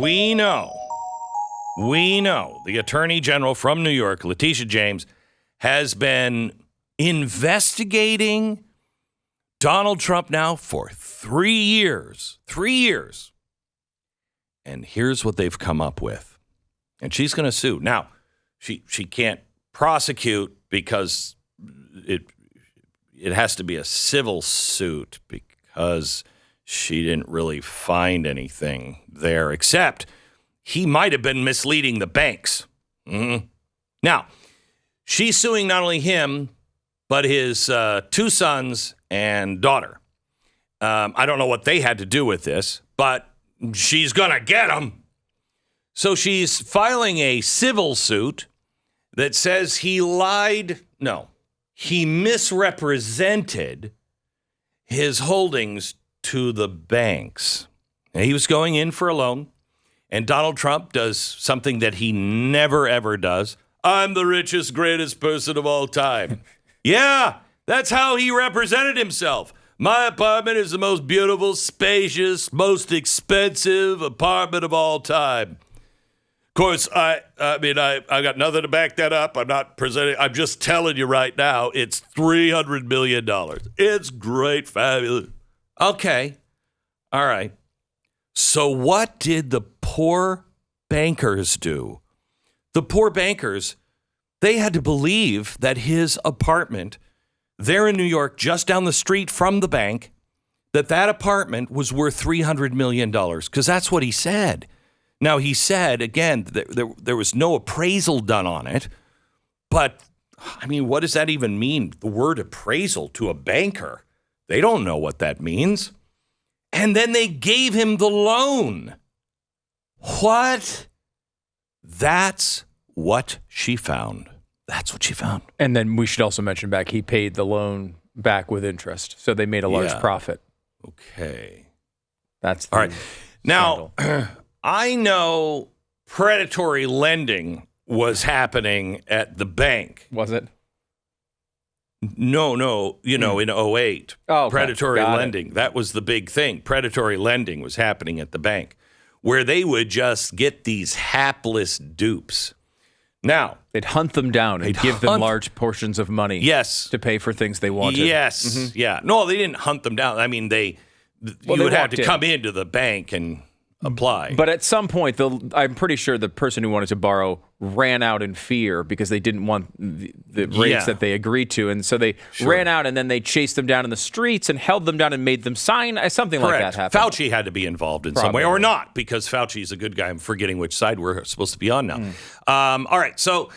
we know the Attorney General from New York, Letitia James, has been investigating Donald Trump now for 3 years. 3 years. And here's what they've come up with. And she's going to sue. Now, she can't prosecute because it has to be a civil suit because she didn't really find anything there, except he might have been misleading the banks. Mm-hmm. Now, she's suing not only him, but his 2 sons and daughter. I don't know what they had to do with this, but she's going to get them. So she's filing a civil suit that says he lied. No, he misrepresented his holdings to the banks. And he was going in for a loan, and Donald Trump does something that he never, ever does. I'm the richest, greatest person of all time. Yeah, that's how he represented himself. My apartment is the most beautiful, spacious, most expensive apartment of all time. Of course, I got nothing to back that up. I'm not presenting. I'm just telling you right now, it's $300 million. It's great, fabulous. Okay. All right. So what did the poor bankers do? The poor bankers, they had to believe that his apartment there in New York, just down the street from the bank, that apartment was worth $300 million, because that's what he said. Now, he said, again, there was no appraisal done on it, but, I mean, what does that even mean, the word appraisal to a banker? They don't know what that means. And then they gave him the loan. What? That's what she found. That's what she found. And then we should also mention back, he paid the loan back with interest. So they made a large profit. Okay. That's all right. Scandal. Now, I know predatory lending was happening at the bank. Was it? No, in 2008. Oh, okay. Predatory lending. That was the big thing. Predatory lending was happening at the bank, where they would just get these hapless dupes. Now, they'd hunt them down and give them large portions of money. Yes. To pay for things they wanted. Yes. Mm-hmm. Yeah. No, they didn't hunt them down. I mean, you would have to come into the bank and apply. But at some point, I'm pretty sure the person who wanted to borrow ran out in fear because they didn't want the rates that they agreed to. And so they ran out, and then they chased them down in the streets and held them down and made them sign. Something like that happened. Fauci had to be involved in some way, or not, because Fauci's a good guy. I'm forgetting which side we're supposed to be on now. All right, so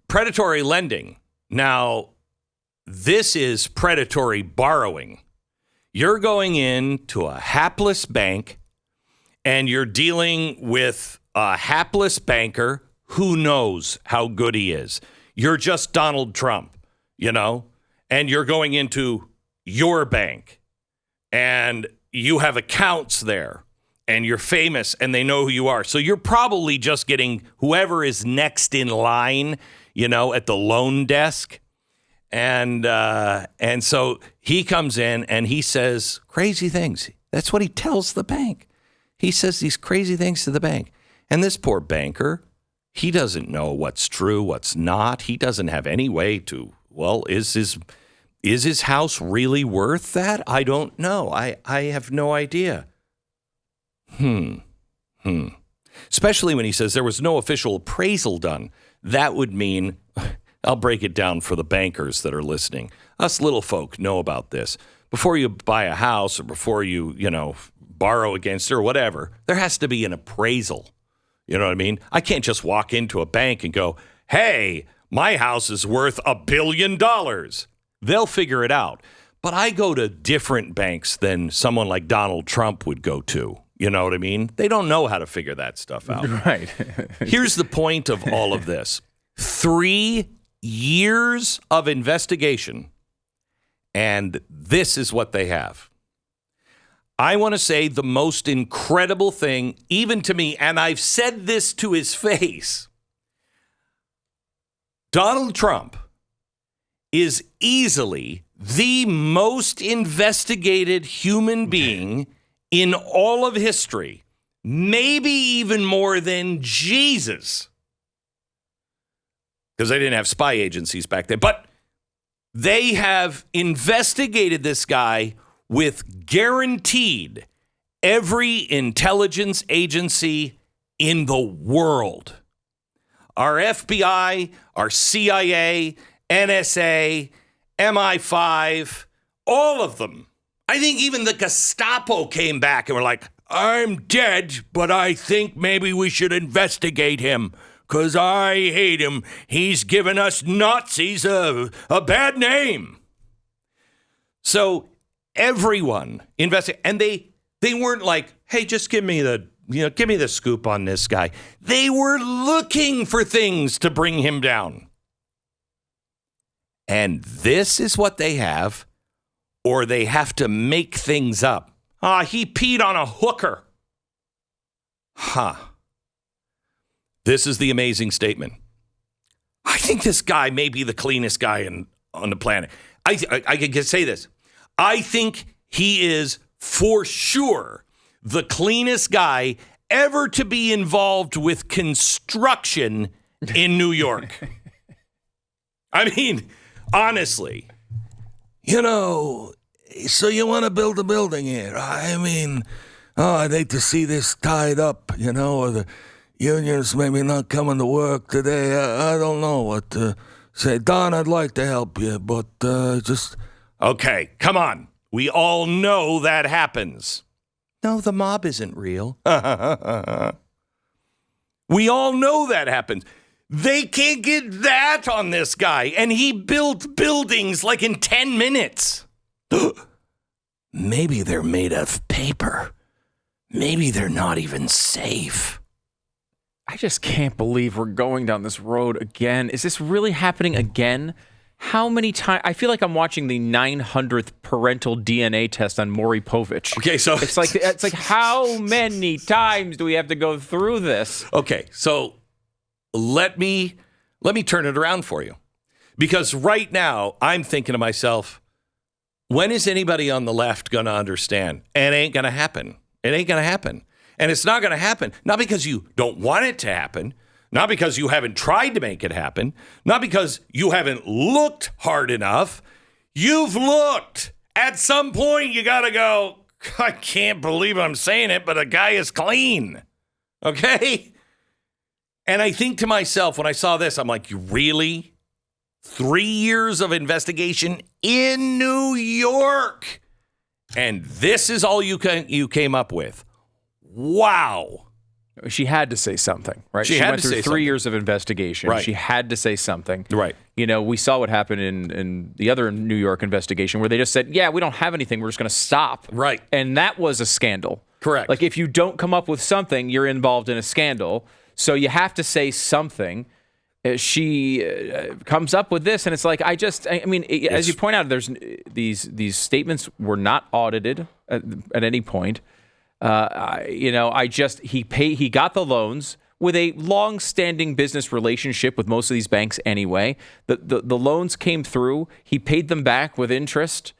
predatory lending. Now, this is predatory borrowing. You're going into a hapless bank, and you're dealing with a hapless banker who knows how good he is. You're just Donald Trump, and you're going into your bank, and you have accounts there, and you're famous, and they know who you are. So you're probably just getting whoever is next in line, at the loan desk. And so he comes in and he says crazy things. That's what he tells the bank. He says these crazy things to the bank. And this poor banker, he doesn't know what's true, what's not. He doesn't have any way to, is his house really worth that? I don't know. I have no idea. Especially when he says there was no official appraisal done. That would mean, I'll break it down for the bankers that are listening. Us little folk know about this. Before you buy a house or before you, borrow against it or whatever, there has to be an appraisal. You know what I mean? I can't just walk into a bank and go, hey, my house is worth $1 billion. They'll figure it out. But I go to different banks than someone like Donald Trump would go to. You know what I mean? They don't know how to figure that stuff out. Right. Here's the point of all of this. 3 years of investigation, and this is what they have. I want to say the most incredible thing, even to me, and I've said this to his face, Donald Trump is easily the most investigated human being in all of history. maybe even more than Jesus. Because they didn't have spy agencies back then. But they have investigated this guy with guaranteed every intelligence agency in the world. Our FBI, our CIA, NSA, MI5, all of them. I think even the Gestapo came back and were like, I'm dead, but I think maybe we should investigate him because I hate him. He's given us Nazis a bad name. So everyone invested, and they weren't like, hey, just give me the scoop on this guy. They were looking for things to bring him down. And this is what they have, or they have to make things up. He peed on a hooker. This is the amazing statement. I think this guy may be the cleanest guy on the planet. I can say this. I think he is for sure the cleanest guy ever to be involved with construction in New York. I mean, honestly, so you want to build a building here. I mean, I'd hate to see this tied up, or the unions maybe not coming to work today. I don't know what to say. Don, I'd like to help you, but just... Okay, come on. We all know that happens. No, the mob isn't real. We all know that happens. They can't get that on this guy, and he built buildings like in 10 minutes. Maybe they're made of paper. Maybe they're not even safe. I just can't believe we're going down this road again. Is this really happening again? How many times? I feel like I'm watching the 900th parental DNA test on Maury Povich. Okay, so it's like how many times do we have to go through this? Okay, so let me turn it around for you. Because right now I'm thinking to myself, when is anybody on the left going to understand? It ain't going to happen. It ain't going to happen. And it's not going to happen, not because you don't want it to happen, not because you haven't tried to make it happen, not because you haven't looked hard enough. You've looked. At some point, you got to go, I can't believe I'm saying it, but a guy is clean. Okay? And I think to myself, when I saw this, I'm like, really? 3 years of investigation in New York. And this is all you came up with. Wow. She had to say something, right? She went through 3 years of investigation. Right. She had to say something. Right. We saw what happened in the other New York investigation where they just said, yeah, we don't have anything. We're just going to stop. Right. And that was a scandal. Correct. Like if you don't come up with something, you're involved in a scandal. So you have to say something. She comes up with this, and it's like, as you point out, there's these statements were not audited at any point. He got the loans with a long-standing business relationship with most of these banks anyway. The loans came through. He paid them back with interest.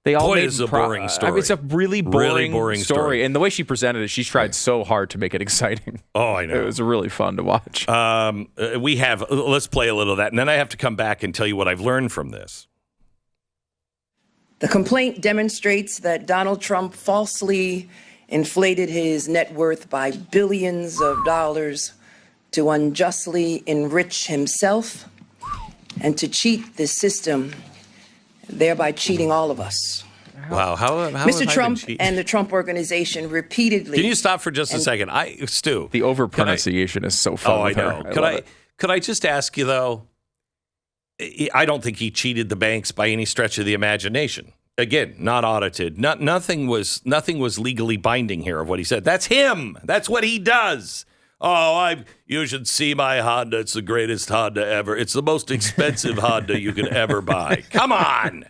They all made it's a boring story. it's a really boring story. And the way she presented it, she tried so hard to make it exciting. Oh, I know. It was really fun to watch. Let's play a little of that, and then I have to come back and tell you what I've learned from this. The complaint demonstrates that Donald Trump falsely inflated his net worth by billions of dollars to unjustly enrich himself and to cheat the system, thereby cheating all of us. Wow. How Mr. Trump and the Trump Organization repeatedly... Can you stop for just a second? Stu. The overpronunciation is so fun. Oh, I know. Could I just ask you, though, I don't think he cheated the banks by any stretch of the imagination. Again, not audited. Nothing was legally binding here of what he said. That's him. That's what he does. You should see my Honda. It's the greatest Honda ever. It's the most expensive Honda you could ever buy. Come on.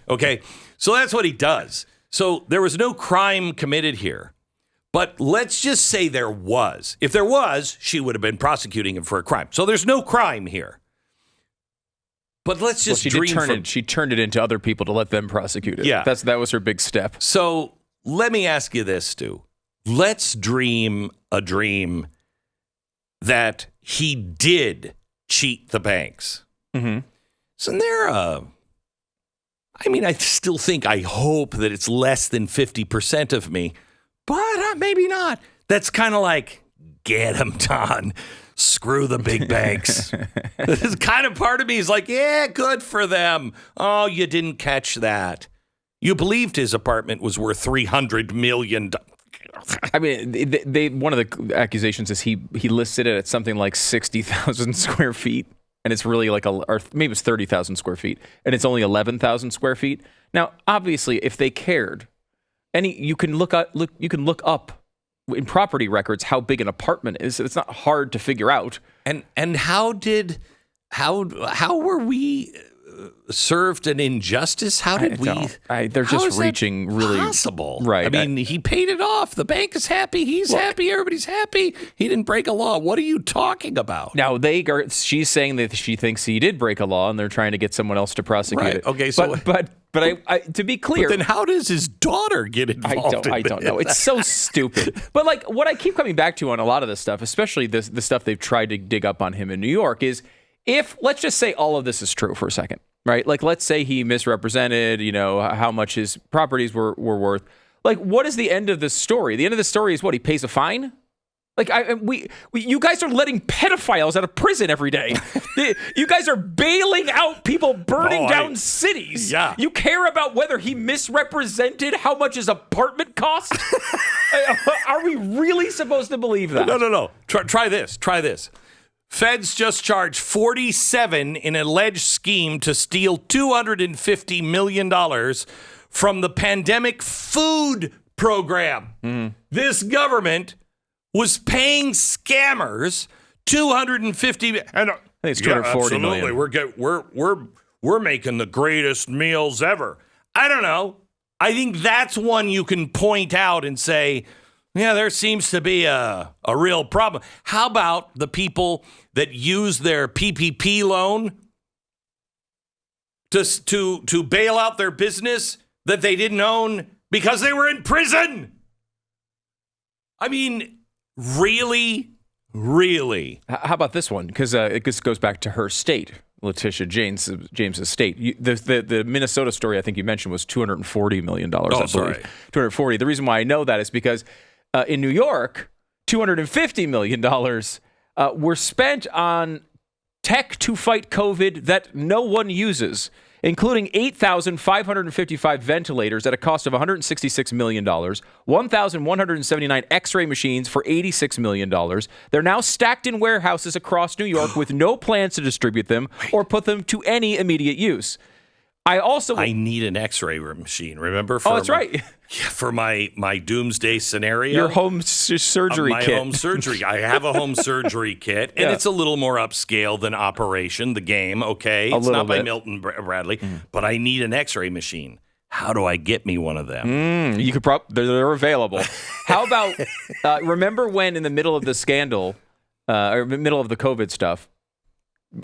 Okay. So that's what he does. So there was no crime committed here. But let's just say there was. If there was, she would have been prosecuting him for a crime. So there's no crime here. But let's just she turned it into other people to let them prosecute it. Yeah. That was her big step. So let me ask you this, Stu. let's dream a dream that he did cheat the banks. Mm-hmm. Isn't there I still think, I hope that it's less than 50% of me, but maybe not. That's kind of like, get him, Don. Screw the big banks. This kind of part of me is like, yeah, good for them. Oh, you didn't catch that. You believed his apartment was worth $300 million. I mean, they one of the accusations is he listed it at something like 60,000 square feet, and it's really like or maybe it's 30,000 square feet, and it's only 11,000 square feet. Now, obviously, if they cared, you can look up in property records how big an apartment is. It's not hard to figure out. And how were we served an injustice? How did they're just reaching really possible, right? I mean, he paid it off. The bank is happy. He's happy. Everybody's happy. He didn't break a law. What are you talking about? Now she's saying that she thinks he did break a law, and they're trying to get someone else to prosecute it. Okay, so but I to be clear, then how does his daughter get involved? I don't know. It's so stupid. But like what I keep coming back to on a lot of this stuff, especially the stuff they've tried to dig up on him in New York, is if let's just say all of this is true for a second. Right? Like, let's say he misrepresented, how much his properties were worth. Like, what is the end of this story? The end of the story is what? He pays a fine? Like, you guys are letting pedophiles out of prison every day. You guys are bailing out people burning down cities. Yeah. You care about whether he misrepresented how much his apartment cost? Are we really supposed to believe that? No. Try this. Feds just charged 47 in an alleged scheme to steal $250 million from the pandemic food program. Mm. This government was paying scammers $250 and I think it's $240 million. We're making the greatest meals ever. I don't know. I think that's one you can point out and say, yeah, there seems to be a real problem. How about the people that use their PPP loan to bail out their business that they didn't own because they were in prison? I mean, really? How about this one? Because it just goes back to her state, Letitia James's state. The Minnesota story I think you mentioned was $240 million. Oh, I believe. sorry. 240. The reason why I know that is because in New York, $250 million were spent on tech to fight COVID that no one uses, including 8,555 ventilators at a cost of $166 million, 1,179 x-ray machines for $86 million. They're now stacked in warehouses across New York with no plans to distribute them or put them to any immediate use. I need an x-ray machine, remember? That's right. Yeah, for my doomsday scenario. Your home surgery kit. My home surgery. I have a home surgery kit, and it's a little more upscale than Operation, the game, okay? It's not by Milton Bradley, but I need an x-ray machine. How do I get me one of them? You could they're available. How about, remember when in the middle of the scandal, or middle of the COVID stuff,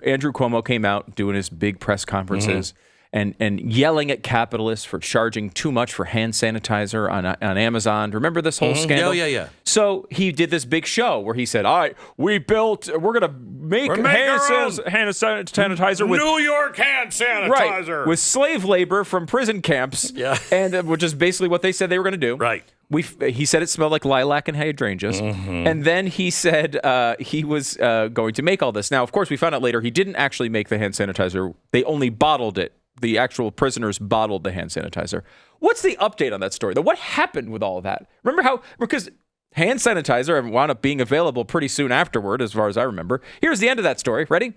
Andrew Cuomo came out doing his big press conferences, and yelling at capitalists for charging too much for hand sanitizer on Amazon. Remember this whole scandal? Yeah. So he did this big show where he said, all right, we're going to make hand sanitizer with New York hand sanitizer. Right, with slave labor from prison camps. Yeah. And which is basically what they said they were going to do. Right. He said it smelled like lilac and hydrangeas. And then he said he was going to make all this. Now, of course, we found out later he didn't actually make the hand sanitizer. They only bottled it. The actual prisoners bottled the hand sanitizer. What's the update on that story, though? What happened with all of that? Remember because hand sanitizer wound up being available pretty soon afterward, as far as I remember. Here's the end of that story. Ready?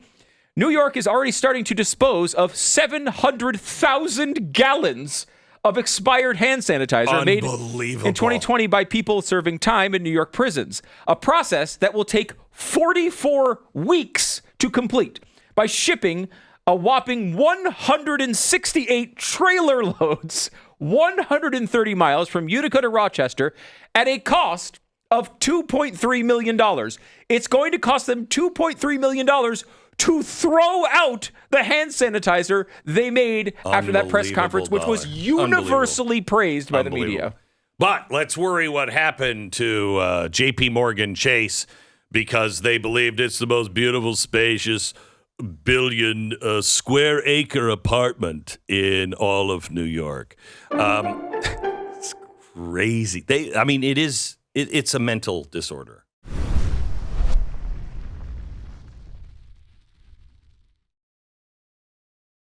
New York is already starting to dispose of 700,000 gallons of expired hand sanitizer made in 2020 by people serving time in New York prisons, a process that will take 44 weeks to complete by shipping a whopping 168 trailer loads, 130 miles from Utica to Rochester at a cost of $2.3 million. It's going to cost them $2.3 million to throw out the hand sanitizer they made after that press conference, which was universally praised by the media. But let's worry what happened to J.P. Morgan Chase because they believed it's the most beautiful, spacious, billion square acre apartment in all of New York. It's crazy. It's a mental disorder.